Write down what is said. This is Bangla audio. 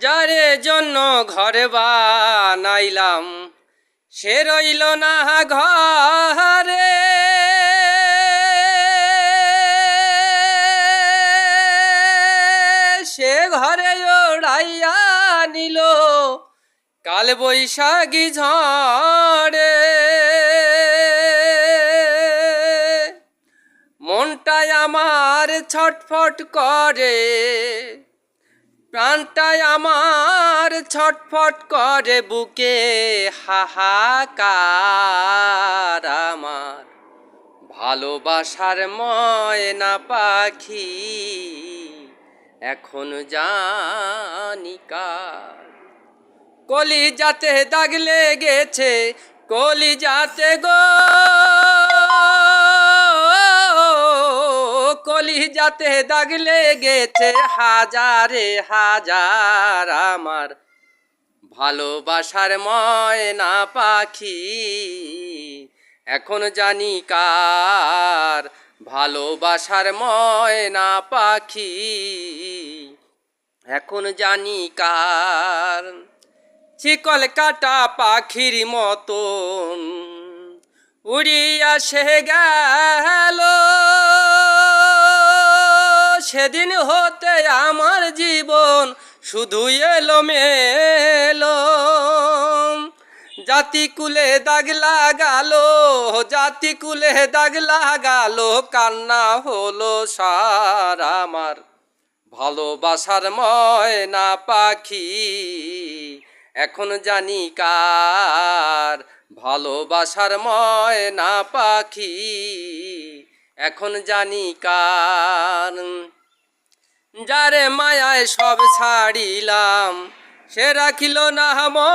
যারে জন্য ঘরে বানাইলাম সে রইল না ঘরে। সে ঘরে ওড়াইয়া নিল কাল বৈশাখী ঝড়ে। মনটাই আমার ছটফট করে, প্রাণটাই আমার ছটফট করে, বুকে হাহাকার আমার ভালোবাসার ময়না পাখি এখন জানি কার। কলিজাতে দাগ লেগেছে, কলিজাতে গো, কলিজাতে দাগ লেগেছে হাজারে হাজার আমার ভালোবাসার ময়না পাখি এখন জানি কার। ভালোবাসার ময়না পাখি এখন জানি কার। শিকল কাটা পাখির মতন উড়িয়া সে গেল, সেদিন হতে আমার জীবন শুধু এলোমেলো। জাতিকুলে দাগ লাগালো, জাতিকুলে দাগ লাগালো, কান্না হলো সার আমার ভালোবাসার ময়না পাখি এখন জানি কার। ভালোবাসার ময়না পাখি এখন জানি কার। যারে মায়ায় সব ছাড়িলাম সে রাখিল না মন,